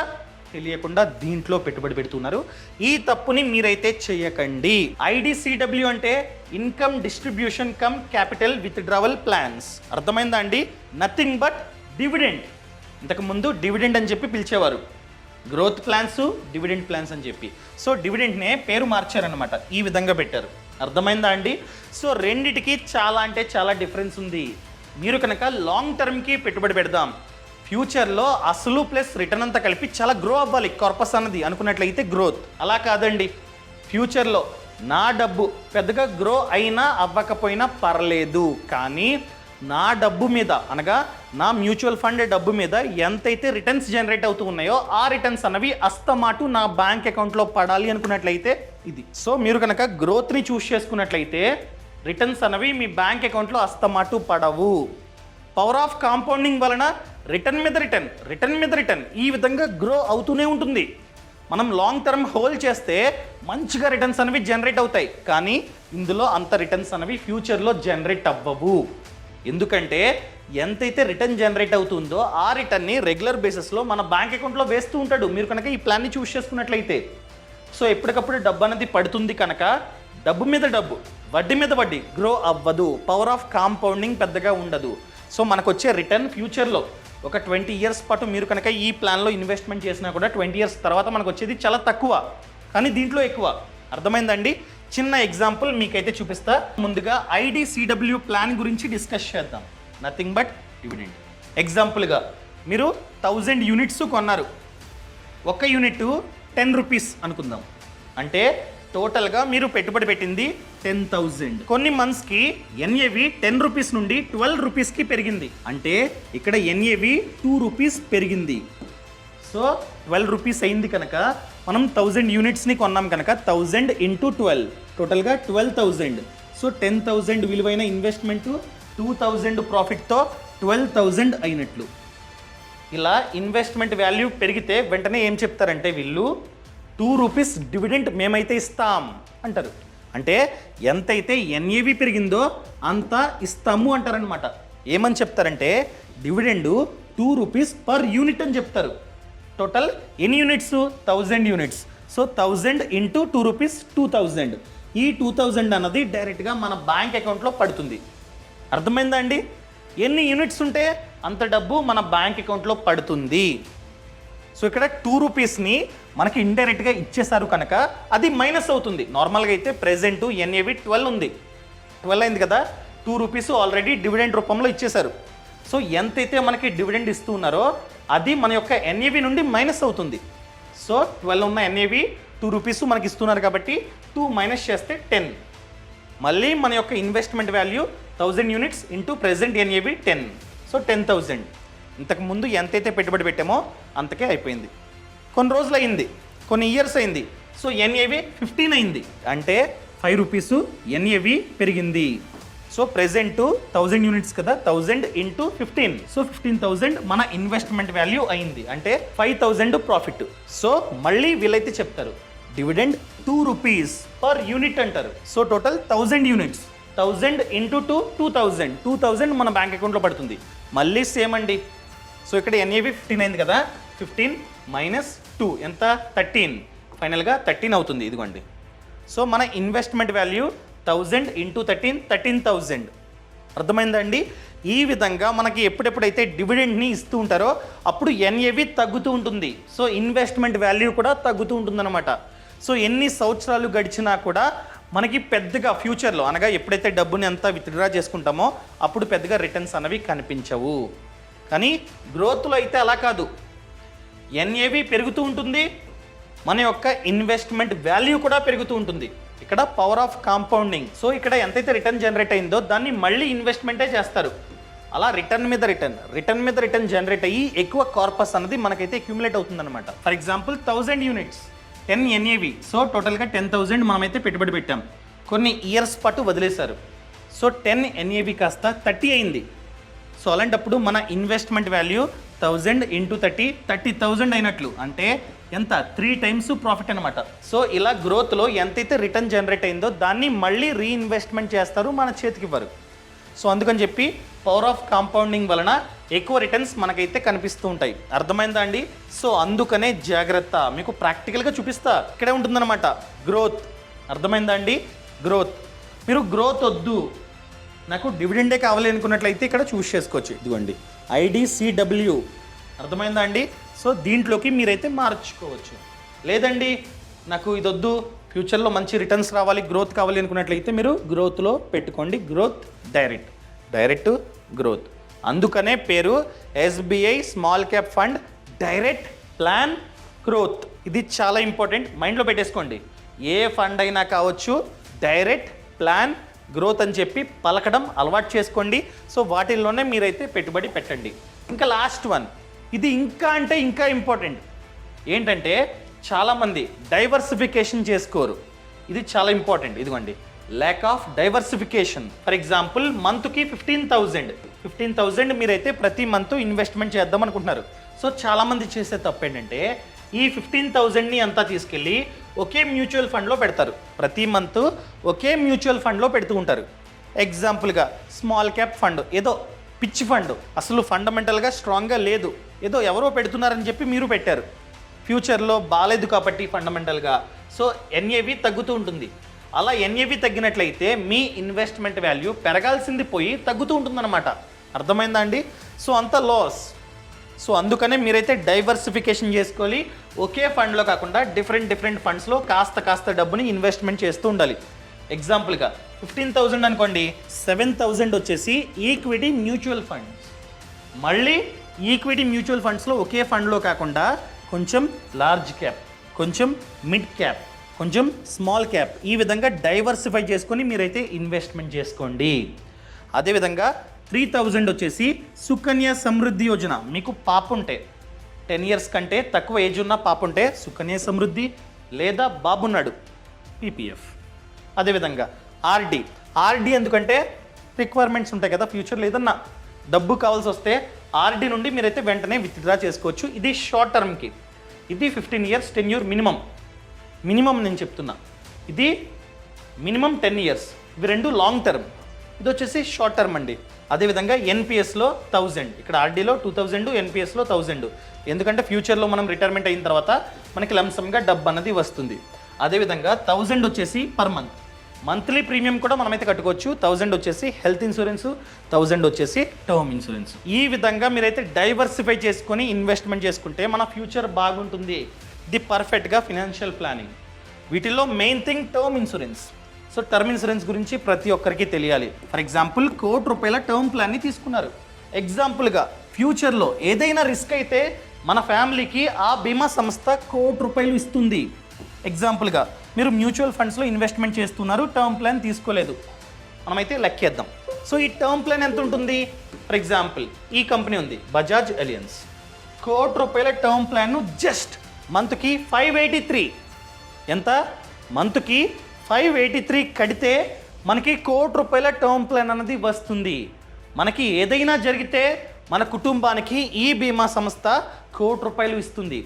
తెలియకుండా దీంట్లో పెట్టుబడి పెడుతున్నారు. ఈ తప్పుని మీరైతే చేయకండి. IDCW అంటే income distribution come capital withdrawal plans. అర్థమైందా అండి? Nothing but dividend. ఇంతకుముందు డివిడెండ్ అని చెప్పి పిలిచేవారు, గ్రోత్ ప్లాన్స్, డివిడెండ్ ప్లాన్స్ అని చెప్పి. సో డివిడెండ్నే పేరు మార్చారనమాట, ఈ విధంగా పెట్టారు. అర్థమైందా అండి? సో రెండిటికి చాలా అంటే చాలా డిఫరెన్స్ ఉంది. మీరు కనుక లాంగ్ టర్మ్కి పెట్టుబడి పెడదాం, ఫ్యూచర్లో అసలు ప్లస్ రిటర్న్ అంతా కలిపి చాలా గ్రో అవ్వాలి కార్పస్ అన్నది అనుకున్నట్లయితే గ్రోత్. అలా కాదండి, ఫ్యూచర్లో నా డబ్బు పెద్దగా గ్రో అయినా అవ్వకపోయినా పర్లేదు, కానీ నా డబ్బు మీద, అనగా నా మ్యూచువల్ ఫండ్ డబ్బు మీద ఎంతైతే రిటర్న్స్ జనరేట్ అవుతూ ఉన్నాయో ఆ రిటర్న్స్ అన్నవి అస్తమాటు నా బ్యాంక్ అకౌంట్లో పడాలి అనుకున్నట్లయితే ఇది. సో మీరు కనుక గ్రోత్ని చూస్ చేసుకున్నట్లయితే రిటర్న్స్ అన్నవి మీ బ్యాంక్ అకౌంట్లో అస్తమాటు పడవు. పవర్ ఆఫ్ కాంపౌండింగ్ వలన రిటర్న్ మీద రిటర్న్, రిటర్న్ మీద రిటర్న్ ఈ విధంగా గ్రో అవుతూనే ఉంటుంది. మనం లాంగ్ టర్మ్ హోల్డ్ చేస్తే మంచిగా రిటర్న్స్ అనేవి జనరేట్ అవుతాయి, కానీ ఇందులో అంత రిటర్న్స్ అనేవి ఫ్యూచర్లో జనరేట్ అవ్వవు. ఎందుకంటే ఎంతైతే రిటర్న్ జనరేట్ అవుతుందో ఆ రిటర్న్ని రెగ్యులర్ బేసిస్లో మన బ్యాంక్ అకౌంట్లో వేస్తూ ఉంటాడు మీరు కనుక ఈ ప్లాన్ని చూస్ చేసుకున్నట్లయితే. సో ఎప్పటికప్పుడు డబ్బు అనేది పడుతుంది కనుక డబ్బు మీద డబ్బు, వడ్డీ మీద వడ్డీ గ్రో అవ్వదు. పవర్ ఆఫ్ కాంపౌండింగ్ పెద్దగా ఉండదు. సో మనకు వచ్చే రిటర్న్ ఫ్యూచర్లో ఒక 20 years పాటు మీరు కనుక ఈ ప్లాన్లో ఇన్వెస్ట్మెంట్ చేసినా కూడా 20 years తర్వాత మనకు వచ్చేది చాలా తక్కువ, కానీ దీంట్లో ఎక్కువ. అర్థమైందండి? చిన్న ఎగ్జాంపుల్ మీకైతే చూపిస్తా. ముందుగా IDCW ప్లాన్ గురించి డిస్కస్ చేద్దాం. Nothing but dividend. ఎగ్జాంపుల్గా మీరు 1000 units కొన్నారు, ఒక యూనిట్ 10 rupees అనుకుందాం. అంటే టోటల్గా మీరు పెట్టుబడి పెట్టింది 10,000. కొన్ని మంత్స్కి ఎన్ఏవి 10 రూపీస్ నుండి 12 రూపీస్కి పెరిగింది. అంటే ఇక్కడ ఎన్ఏవి 2 రూపీస్ పెరిగింది. సో 12 రూపీస్ అయింది కనుక మనం 1000 యూనిట్స్ని కొన్నాం కనుక 1000 ఇంటూ 12 టోటల్గా 12,000. సో 10,000 విలువైన ఇన్వెస్ట్మెంట్ 2,000 ప్రాఫిట్తో 12,000 అయినట్లు. ఇలా ఇన్వెస్ట్మెంట్ వాల్యూ పెరిగితే వెంటనే ఏం చెప్తారంటే వీళ్ళు 2 రూపీస్ డివిడెంట్ మేమైతే ఇస్తాం అంటారు. అంటే ఎంతైతే ఎన్ఏవి పెరిగిందో అంత ఇస్తాము అంటారనమాట. ఏమని చెప్తారంటే డివిడెండ్ 2 రూపీస్ పర్ యూనిట్ అని చెప్తారు. టోటల్ ఎన్ని units? 1000 units. So 1000 into 2 rupees 2000. ఈ 2000 అన్నది డైరెక్ట్గా మన బ్యాంక్ అకౌంట్లో పడుతుంది. అర్థమైందా అండి? ఎన్ని యూనిట్స్ ఉంటే అంత డబ్బు మన బ్యాంక్ అకౌంట్లో పడుతుంది. సో ఇక్కడ 2 రూపీస్ని మనకి ఇండైరెక్ట్గా ఇచ్చేసారు కనుక అది మైనస్ అవుతుంది. నార్మల్గా అయితే ప్రెజెంట్ ఎన్ఏవి 12 ఉంది, 12 అయింది కదా. 2 రూపీస్ ఆల్రెడీ డివిడెండ్ రూపంలో ఇచ్చేశారు. సో ఎంతైతే మనకి డివిడెండ్ ఇస్తూ ఉన్నారో అది మన యొక్క ఎన్ఏవి నుండి మైనస్ అవుతుంది. సో 12 ఉన్న ఎన్ఏవి 2 రూపీస్ మనకి ఇస్తున్నారు కాబట్టి 2 మైనస్ చేస్తే 10. మళ్ళీ మన యొక్క investment value 1000 units into present NAV 10. So 10,000. ఇంతకు ముందు ఎంతైతే పెట్టుబడి పెట్టామో అంతకే అయిపోయింది. కొన్ని రోజులు అయింది, కొన్ని ఇయర్స్ అయింది. సో ఎన్ఏవి 15 అయింది. అంటే 5 రూపీస్ ఎన్ఏవి పెరిగింది. సో ప్రెజెంట్ 1000 యూనిట్స్ కదా, 1000 ఇంటూ 15. సో 15,000 మన ఇన్వెస్ట్మెంట్ వాల్యూ అయింది. అంటే 5,000 ప్రాఫిట్. సో మళ్ళీ వీళ్ళైతే చెప్తారు డివిడెండ్ 2 రూపీస్ పర్ యూనిట్ అంటారు. So total 1000 units, 1000 into 2 2000. 2000 మన బ్యాంక్ అకౌంట్లో పడుతుంది. మళ్ళీ సేమ్ అండి. సో ఇక్కడ ఎన్ఏవి 15 అయింది కదా, 15 మైనస్ 2 ఎంత? 13. ఫైనల్గా 13 అవుతుంది. ఇదిగోండి. సో మన ఇన్వెస్ట్మెంట్ వాల్యూ 1000 ఇంటూ 13 13,000. అర్థమైందా అండి? ఈ విధంగా మనకి ఎప్పుడెప్పుడైతే డివిడెండ్ని ఇస్తూ ఉంటారో అప్పుడు ఎన్ఏవి తగ్గుతూ ఉంటుంది. సో ఇన్వెస్ట్మెంట్ వాల్యూ కూడా తగ్గుతూ ఉంటుందన్నమాట. సో ఎన్ని సంవత్సరాలు గడిచినా కూడా మనకి పెద్దగా ఫ్యూచర్లో అనగా ఎప్పుడైతే డబ్బుని అంతా విత్డ్రా చేసుకుంటామో అప్పుడు పెద్దగా రిటర్న్స్ అనేవి కనిపించవు. కానీ గ్రోత్లో అయితే అలా కాదు. ఎన్ఏవి పెరుగుతూ ఉంటుంది, మన యొక్క ఇన్వెస్ట్మెంట్ వాల్యూ కూడా పెరుగుతూ ఉంటుంది. ఇక్కడ పవర్ ఆఫ్ కాంపౌండింగ్. సో ఇక్కడ ఎంతైతే రిటర్న్ జనరేట్ అయిందో దాన్ని మళ్ళీ ఇన్వెస్ట్మెంటే చేస్తారు. అలా రిటర్న్ మీద రిటర్న్ జనరేట్ అయ్యి ఎక్కువ కార్పస్ అన్నది మనకైతే అక్యుములేట్ అవుతుందన్నమాట. For example 1000 units 10 NAV. So టోటల్గా 10,000 మనమైతే పెట్టుబడి పెట్టాం. కొన్ని ఇయర్స్ పాటు వదిలేశారు. సో 10 ఎన్ఏవి కాస్త 30 అయింది. సో అలాంటప్పుడు మన ఇన్వెస్ట్మెంట్ వాల్యూ 1000 ఇంటూ 30,000 అయినట్లు. అంటే ఎంత? 3 టైమ్స్ ప్రాఫిట్ అనమాట. సో ఇలా గ్రోత్లో ఎంతైతే రిటర్న్ జనరేట్ అయిందో దాన్ని మళ్ళీ రీఇన్వెస్ట్మెంట్ చేస్తారు, మన చేతికి ఇవ్వరు. సో అందుకని చెప్పి పవర్ ఆఫ్ కాంపౌండింగ్ వలన ఎక్కువ రిటర్న్స్ మనకైతే కనిపిస్తూ ఉంటాయి. అర్థమైందా అండి? సో అందుకనే జాగ్రత్త. మీకు ప్రాక్టికల్గా చూపిస్తా. ఇక్కడే ఉంటుందన్నమాట గ్రోత్. అర్థమైందా అండి? గ్రోత్. మీరు గ్రోత్ వద్దు, నాకు డివిడెండే కావాలి అనుకున్నట్లయితే ఇక్కడ చూస్ చేసుకోవచ్చు. ఇదిగోండి IDCW. అర్థమైందా అండి? సో దీంట్లోకి మీరైతే మార్చుకోవచ్చు. లేదండి నాకు ఇదొద్దు, ఫ్యూచర్లో మంచి రిటర్న్స్ రావాలి, గ్రోత్ కావాలి అనుకున్నట్లయితే మీరు గ్రోత్లో పెట్టుకోండి. Growth direct growth. అందుకనే పేరు SBI small cap fund direct plan growth. ఇది చాలా ఇంపార్టెంట్, మైండ్లో పెట్టేసుకోండి. ఏ ఫండ్ అయినా కావచ్చు, డైరెక్ట్ ప్లాన్ గ్రోత్ అని చెప్పి పలకడం అలవాటు చేసుకోండి. సో వాటిల్లోనే మీరైతే పెట్టుబడి పెట్టండి. ఇంకా లాస్ట్ వన్, ఇది ఇంకా ఇంపార్టెంట్. ఏంటంటే చాలామంది డైవర్సిఫికేషన్ చేసుకోరు. ఇది చాలా ఇంపార్టెంట్. ఇదిగోండి lack of diversification. For example మంత్కి 15,000 మీరైతే ప్రతి మంత్ ఇన్వెస్ట్మెంట్ చేద్దాం అనుకుంటున్నారు. సో చాలామంది చేసే తప్పు ఏంటంటే ఈ 15,000ని అంతా తీసుకెళ్ళి ఒకే మ్యూచువల్ ఫండ్లో పెడతారు. ప్రతి మంత్ ఒకే మ్యూచువల్ ఫండ్లో పెడుతూ ఉంటారు. ఎగ్జాంపుల్గా స్మాల్ క్యాప్ ఫండ్, ఏదో పిచ్చి ఫండ్, అసలు ఫండమెంటల్గా స్ట్రాంగ్గా లేదు, ఏదో ఎవరో పెడుతున్నారని చెప్పి మీరు పెట్టారు. ఫ్యూచర్లో బాగాలేదు కాబట్టి ఫండమెంటల్గా సో ఎన్ఏవి తగ్గుతూ ఉంటుంది. అలా ఎన్ఏవి తగ్గినట్లయితే మీ ఇన్వెస్ట్మెంట్ వాల్యూ పెరగాల్సింది పోయి తగ్గుతూ ఉంటుందన్నమాట. అర్థమైందా అండి? సో అంత లాస్. సో అందుకనే మీరైతే డైవర్సిఫికేషన్ చేసుకోవాలి. ఒకే ఫండ్లో కాకుండా డిఫరెంట్ ఫండ్స్లో కాస్త డబ్బుని ఇన్వెస్ట్మెంట్ చేస్తూ ఉండాలి. ఎగ్జాంపుల్గా 15,000 అనుకోండి, 7,000 వచ్చేసి ఈక్విటీ మ్యూచువల్ ఫండ్స్. మళ్ళీ ఈక్విటీ మ్యూచువల్ ఫండ్స్లో ఒకే ఫండ్లో కాకుండా కొంచెం లార్జ్ క్యాప్, కొంచెం మిడ్ క్యాప్, కొంచెం స్మాల్ క్యాప్. ఈ విధంగా డైవర్సిఫై చేసుకొని మీరైతే ఇన్వెస్ట్మెంట్ చేసుకోండి. అదేవిధంగా 3000 వచ్చేసి సుకన్య సమృద్ధి యోజన. మీకు పాప ఉంటే 10 years కంటే తక్కువ ఏజ్ ఉన్న పాప ఉంటే సుకన్య సమృద్ధి, లేదా బాబున్నాడు పీపీఎఫ్. అదేవిధంగా ఆర్డి ఎందుకంటే రిక్వైర్మెంట్స్ ఉంటాయి కదా, ఫ్యూచర్లో ఏదన్నా డబ్బు కావాల్సి వస్తే ఆర్డి నుండి మీరైతే వెంటనే విత్డ్రా చేసుకోవచ్చు. ఇది షార్ట్ టర్మ్కి. ఇది 15 years టెన్యూర్ మినిమం నేను చెప్తున్నా. ఇది మినిమం 10 years. ఇవి రెండు లాంగ్ టర్మ్. ఇది వచ్చేసి షార్ట్ టర్మ్ అండి. అదేవిధంగా ఎన్పిఎస్లో 1000, ఇక్కడ ఆర్డీలో 2000, ఎన్పిఎస్లో 1000. ఎందుకంటే ఫ్యూచర్లో మనం రిటైర్మెంట్ అయిన తర్వాత మనకి లంసమ్గా డబ్బు అన్నది వస్తుంది. అదేవిధంగా 1000 వచ్చేసి పర్ మంత్లీ ప్రీమియం కూడా మనమైతే కట్టుకోవచ్చు. 1000 వచ్చేసి హెల్త్ ఇన్సూరెన్స్, 1000 వచ్చేసి టర్మ్ ఇన్సూరెన్స్. ఈ విధంగా మీరైతే డైవర్సిఫై చేసుకొని ఇన్వెస్ట్మెంట్ చేసుకుంటే మన ఫ్యూచర్ బాగుంటుంది. ఇది పర్ఫెక్ట్గా ఫినాన్షియల్ ప్లానింగ్. వీటిల్లో main thing term insurance. So term insurance గురించి ప్రతి ఒక్కరికి తెలియాలి. ఫర్ ఎగ్జాంపుల్ ₹1,00,00,000 టర్మ్ ప్లాన్ని తీసుకున్నారు. ఎగ్జాంపుల్గా ఫ్యూచర్లో ఏదైనా రిస్క్ అయితే మన ఫ్యామిలీకి ఆ బీమా సంస్థ ₹1,00,00,000 ఇస్తుంది. ఎగ్జాంపుల్గా మీరు మ్యూచువల్ ఫండ్స్లో ఇన్వెస్ట్మెంట్ చేస్తున్నారు, టర్మ్ ప్లాన్ తీసుకోలేదు, మనమైతే లెక్కేద్దాం. సో ఈ టర్మ్ ప్లాన్ ఎంత ఉంటుంది? ఫర్ ఎగ్జాంపుల్ ఈ కంపెనీ ఉంది Bajaj Allianz. ₹1,00,00,000 term plan just మంత్కి 583. ఎంత? మంత్కి 583 కడితే మనకి ₹1,00,00,000 టర్మ్ ప్లాన్ అనేది వస్తుంది. మనకి ఏదైనా జరిగితే మన కుటుంబానికి ఈ బీమా సంస్థ ₹1,00,00,000 ఇస్తుంది.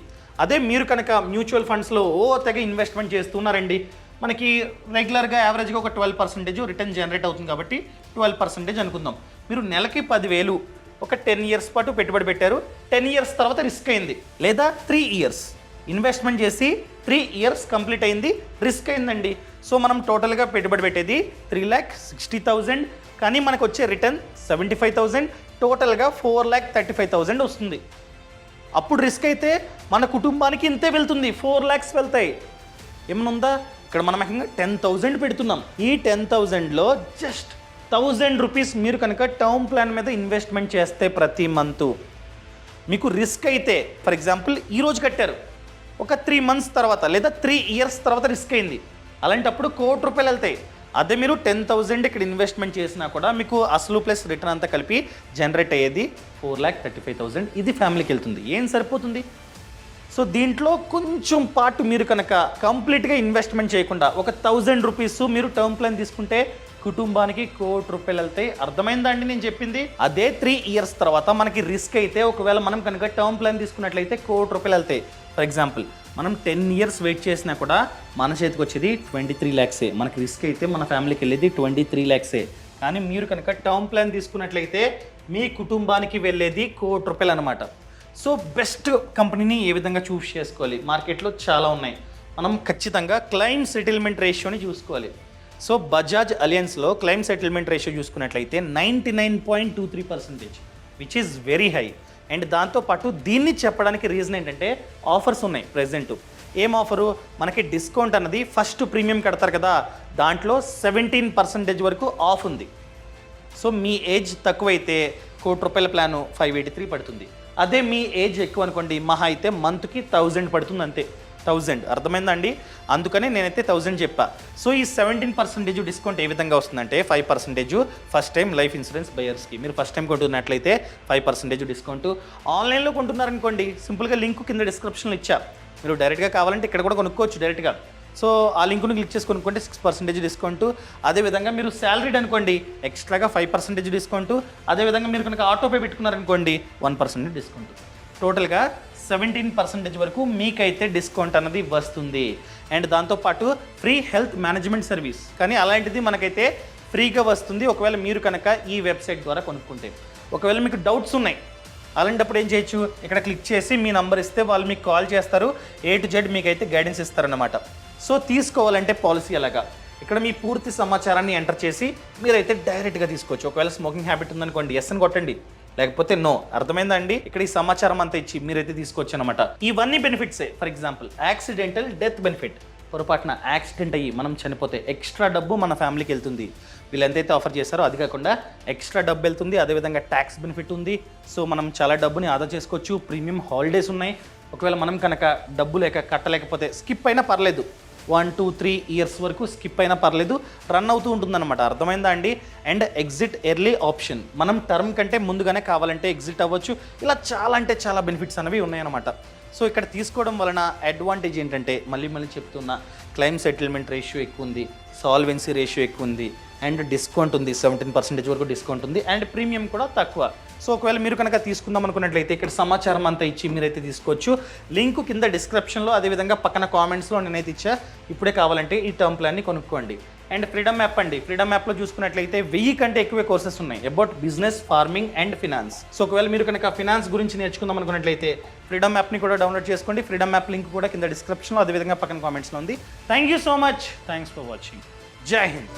అదే మీరు కనుక మ్యూచువల్ ఫండ్స్లో తెగ ఇన్వెస్ట్మెంట్ చేస్తున్నారండి, మనకి రెగ్యులర్గా యావరేజ్గా ఒక 12% రిటర్న్ జనరేట్ అవుతుంది కాబట్టి 12% అనుకుందాం. మీరు నెలకి 10,000 ఒక 10 years పాటు పెట్టుబడి పెట్టారు. 10 years తర్వాత రిస్క్ అయింది, లేదా 3 years ఇన్వెస్ట్మెంట్ చేసి 3 years కంప్లీట్ అయింది, రిస్క్ అయిందండి. సో మనం టోటల్గా పెట్టుబడి పెట్టేది 3,60,000, కానీ మనకు వచ్చే రిటర్న్ 75,000, టోటల్గా 4,35,000 వస్తుంది. అప్పుడు రిస్క్ అయితే మన కుటుంబానికి ఇంతే వెళ్తుంది, 4 lakhs వెళ్తాయి. ఏమన్నా ఉందా? ఇక్కడ మనం ఏకంగా 10,000 పెడుతున్నాం. ఈ 10,000లో జస్ట్ ₹1,000 మీరు కనుక టర్మ్ ప్లాన్ మీద ఇన్వెస్ట్మెంట్ చేస్తే ప్రతి మంత్ మీకు రిస్క్ అయితే, ఫర్ ఎగ్జాంపుల్ ఈరోజు కట్టారు, ఒక 3 months తర్వాత లేదా 3 years తర్వాత రిస్క్ అయింది, అలాంటప్పుడు ₹1,00,00,000 వెళ్తాయి. అదే మీరు 10,000 ఇక్కడ ఇన్వెస్ట్మెంట్ చేసినా కూడా మీకు అసలు ప్లస్ రిటర్న్ అంతా కలిపి జనరేట్ అయ్యేది 4,35,000. ఇది ఫ్యామిలీకి వెళ్తుంది. ఏం సరిపోతుంది? సో దీంట్లో కొంచెం పార్ట్ మీరు కనుక కంప్లీట్గా ఇన్వెస్ట్మెంట్ చేయకుండా ఒక ₹1,000 మీరు టర్మ్ ప్లాన్ తీసుకుంటే కుటుంబానికి ₹1,00,00,000 వెళ్తాయి. అర్థమైందా అండి నేను చెప్పింది? అదే 3 years తర్వాత మనకి రిస్క్ అయితే, ఒకవేళ మనం కనుక టర్మ్ ప్లాన్ తీసుకున్నట్లయితే ₹1,00,00,000 వెళ్తాయి. ఫర్ ఎగ్జాంపుల్ మనం 10 years వెయిట్ చేసినా కూడా మన చేతికి వచ్చేది 23 lakhs. మనకి రిస్క్ అయితే మన ఫ్యామిలీకి వెళ్ళేది 23 lakhs. కానీ మీరు కనుక టర్మ్ ప్లాన్ తీసుకున్నట్లయితే మీ కుటుంబానికి వెళ్ళేది ₹1,00,00,000 అనమాట. సో బెస్ట్ కంపెనీని ఏ విధంగా చూస్ చేసుకోవాలి? మార్కెట్లో చాలా ఉన్నాయి. మనం ఖచ్చితంగా క్లెయిమ్ సెటిల్మెంట్ రేషియోని చూసుకోవాలి. సో బజాజ్ అలియన్స్లో క్లెయిమ్ సెటిల్మెంట్ రేషియో చూసుకున్నట్లయితే 99.23%, which is very high. And దాంతోపాటు దీన్ని చెప్పడానికి రీజన్ ఏంటంటే ఆఫర్స్ ఉన్నాయి ప్రెజెంట్. ఏం ఆఫరు? మనకి డిస్కౌంట్ అన్నది ఫస్ట్ ప్రీమియం కడతారు కదా, దాంట్లో 17% వరకు ఆఫ్ ఉంది. సో మీ ఏజ్ తక్కువైతే ₹1,00,00,000 ప్లాను 583 పడుతుంది. అదే మీ ఏజ్ ఎక్కువ అనుకోండి, మహా అయితే మంత్కి 1000 పడుతుంది అంతే. 1000 అర్థమైందండి? అందుకని నేనైతే 1000 చెప్పా. సో ఈ 17% డిస్కౌంట్ ఏ విధంగా వస్తుందంటే 5% ఫస్ట్ టైం లైఫ్ ఇన్సూరెన్స్ బయర్స్కి. మీరు ఫస్ట్ టైం కొంటున్నట్లయితే 5% డిస్కౌంట్. ఆన్లైన్లో కొంటున్నారనుకోండి, సింపుల్గా లింక్ కింద డిస్క్రిప్షన్లో ఇచ్చా, మీరు డైరెక్ట్గా కావాలంటే ఇక్కడ కూడా కొనుక్కోవచ్చు డైరెక్ట్గా. సో ఆ లింక్ను క్లిక్ చేసి కొనుక్కుంటే 6% డిస్కౌంట్. అదేవిధంగా మీరు శాలరీడ్ అనుకోండి, ఎక్స్ట్రాగా 5% డిస్కౌంట్. అదేవిధంగా మీరు కనుక ఆటోపే పెట్టుకున్నారనుకోండి 1% డిస్కౌంట్. టోటల్గా 17% వరకు మీకైతే డిస్కౌంట్ అన్నది వస్తుంది. అండ్ దాంతోపాటు ఫ్రీ హెల్త్ మేనేజ్మెంట్ సర్వీస్, కానీ అలాంటిది మనకైతే ఫ్రీగా వస్తుంది ఒకవేళ మీరు కనుక ఈ వెబ్సైట్ ద్వారా కొనుక్కుంటే. ఒకవేళ మీకు డౌట్స్ ఉన్నాయి అలాంటప్పుడు ఏం చేయొచ్చు, ఇక్కడ క్లిక్ చేసి మీ నంబర్ ఇస్తే వాళ్ళు మీకు కాల్ చేస్తారు, A to Z మీకైతే గైడెన్స్ ఇస్తారన్నమాట. సో తీసుకోవాలంటే పాలసీ అలాగా ఇక్కడ మీ పూర్తి సమాచారాన్ని ఎంటర్ చేసి మీరైతే డైరెక్ట్గా తీసుకోవచ్చు. ఒకవేళ స్మోకింగ్ హ్యాబిట్ ఉందనుకోండి ఎస్ అని కొట్టండి, లేకపోతే నో. అర్థమైందా అండి? ఇక్కడ ఈ సమాచారం అంతా ఇచ్చి మీరైతే తీసుకోవచ్చు అనమాట. ఇవన్నీ బెనిఫిట్సే. For example accidental death benefit, పొరపాటున యాక్సిడెంట్ అయ్యి మనం చనిపోతే ఎక్స్ట్రా డబ్బు మన ఫ్యామిలీకి వెళ్తుంది. వీళ్ళు ఎంతైతే ఆఫర్ చేస్తారో అది కాకుండా ఎక్స్ట్రా డబ్బు వెళ్తుంది. అదేవిధంగా ట్యాక్స్ బెనిఫిట్ ఉంది. సో మనం చాలా డబ్బుని ఆదా చేసుకోవచ్చు. ప్రీమియం హాలిడేస్ ఉన్నాయి. ఒకవేళ మనం కనుక డబ్బు లేక కట్టలేకపోతే స్కిప్ అయినా పర్లేదు, 1 2 3 ఇయర్స్ వరకు స్కిప్ అయినా పర్లేదు, రన్ అవుతూ ఉంటుందన్నమాట. అర్థమైందా అండి? అండ్ ఎగ్జిట్ ఎర్లీ ఆప్షన్, మనం టర్మ్ కంటే ముందుగానే కావాలంటే ఎగ్జిట్ అవ్వచ్చు. ఇలా చాలా అంటే చాలా బెనిఫిట్స్ అనేవి ఉన్నాయన్నమాట. సో ఇక్కడ తీసుకోవడం వలన అడ్వాంటేజ్ ఏంటంటే, మళ్ళీ చెప్తున్నా, క్లెయిమ్ సెటిల్మెంట్ రేషియో ఎక్కువ ఉంది, సాల్వెన్సీ రేషియో ఎక్కువ ఉంది, అండ్ డిస్కౌంట్ ఉంది, 17% వరకు డిస్కౌంట్ ఉంది, అండ్ ప్రీమియం కూడా తక్కువ. సో ఒకవేళ మీరు కనుక తీసుకుందాం అనుకున్నట్లయితే ఇక్కడ సమాచారం అంతా ఇచ్చి మీరైతే తీసుకోవచ్చు. లింక్ కింద డిస్క్రిప్షన్లో, అదేవిధంగా పక్కన కామెంట్స్లో నేనైతే ఇచ్చా. ఇప్పుడే కావాలంటే ఈ టర్మ్ ప్లాన్ని కొనుక్కోండి. అండ్ ఫ్రీడమ్ యాప్ అండి, ఫ్రీడమ్ యాప్లో చూసుకున్నట్లయితే 1000 కంటే ఎక్కువే కోర్సెస్ ఉన్నాయి about business, farming and finance. So ఒకవేళ మీరు కనుక ఫినాన్స్ గురించి నేర్చుకుందాం అనుకున్నట్లయితే ఫ్రీడమ్ యాప్ని కూడా డౌన్లోడ్ చేసుకోండి. ఫ్రీడమ్ యాప్ లింక్ కూడా కింద డిస్క్రిప్షన్లో, అదేవిధంగా పక్కన కామెంట్స్లో ఉంది. Thank you so much, thanks for watching. జై హింద్.